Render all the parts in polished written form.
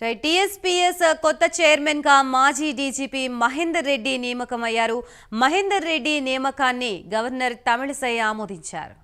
Right. TSPS కొత్త chairman గా మాజీ డీజీపీ మహేందర్ రెడ్డి నియామకమయ్యారు. మహేందర్ రెడ్డి నియామకాన్ని గవర్నర్ తమిళిసై ఆమోదించారు.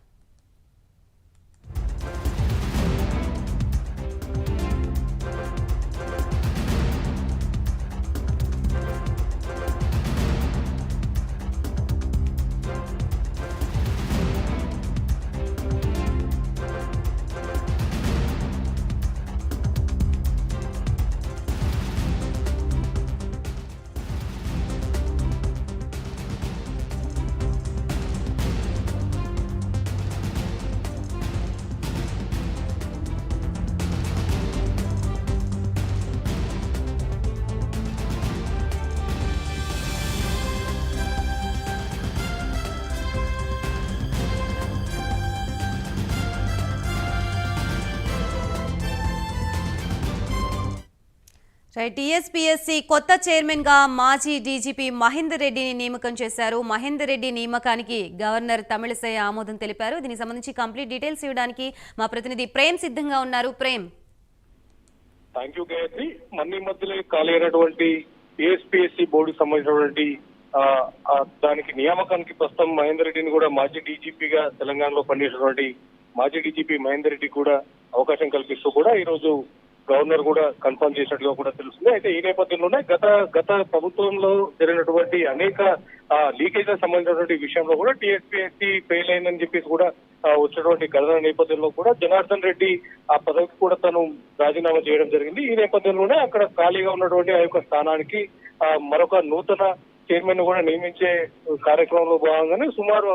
టీఎస్పీఎస్సీ కొత్త చైర్మన్ గా మాజీ డీజీపీ మహేందర్ రెడ్డిని నియామకం చేశారు. మహేందర్ రెడ్డి నియామకానికి గవర్నర్ తమిళిసై ఆమోదం తెలిపారు. దీనికి సంబంధించి కంప్లీట్ డీటెయిల్స్ ఇవ్వడానికి మా ప్రతినిధి ప్రేమ్ సిద్ధంగా ఉన్నారు. ప్రేమ్. Thank you Gayatri. మన మధ్యలో ఖాళీ అయినటువంటి టీఎస్పీఎస్సీ బోర్డుకి సంబంధించినటువంటి దానికి నియామకానికి ప్రస్తుతం మహేందర్ రెడ్డిని కూడా మాజీ డీజీపీగా తెలంగాణలో పనిచేసినటువంటి మాజీ డీజీపీ మహేందర్ రెడ్డి కూడా అవకాశం కల్పిస్తూ కూడా ఈ రోజు గవర్నర్ కూడా కన్ఫర్మ్ చేసినట్టుగా కూడా తెలుస్తుంది. అయితే ఈ నేపథ్యంలోనే గత ప్రభుత్వంలో జరిగినటువంటి అనేక లీకేజీలకు సంబంధించినటువంటి విషయంలో కూడా టీఎస్పీఎస్సీ ఫెయిల్ అయిందని చెప్పేసి కూడా వచ్చినటువంటి ఘటన నేపథ్యంలో కూడా జనార్దన్ రెడ్డి ఆ పదవికి కూడా తను రాజీనామా చేయడం జరిగింది. ఈ నేపథ్యంలోనే అక్కడ ఖాళీగా ఉన్నటువంటి ఆ యొక్క స్థానానికి మరొక నూతన చైర్మన్ కూడా నియమించే కార్యక్రమంలో భాగంగానే సుమారు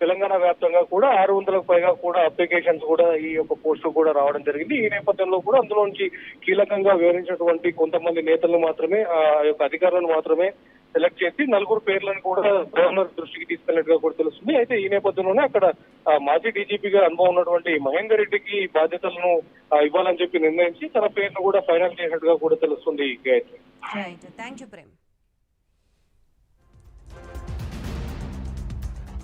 తెలంగాణ వ్యాప్తంగా కూడా 600లకు పైగా కూడా అప్లికేషన్స్ కూడా ఈ యొక్క పోస్టు కూడా రావడం జరిగింది. ఈ నేపథ్యంలో కూడా అందులో నుంచి కీలకంగా వివరించినటువంటి కొంతమంది నేతలను మాత్రమే ఆ యొక్క అధికారులను మాత్రమే సెలెక్ట్ చేసి 4 పేర్లను కూడా గవర్నర్ దృష్టికి తీసుకెళ్లినట్టుగా కూడా తెలుస్తుంది. అయితే ఈ నేపథ్యంలోనే అక్కడ మాజీ డీజీపీగా అనుభవం ఉన్నటువంటి మహేందర్ రెడ్డికి బాధ్యతలను ఇవ్వాలని చెప్పి నిర్ణయించి తన పేరును కూడా ఫైనల్ చేసినట్టుగా కూడా తెలుస్తుంది. గాయత్రి.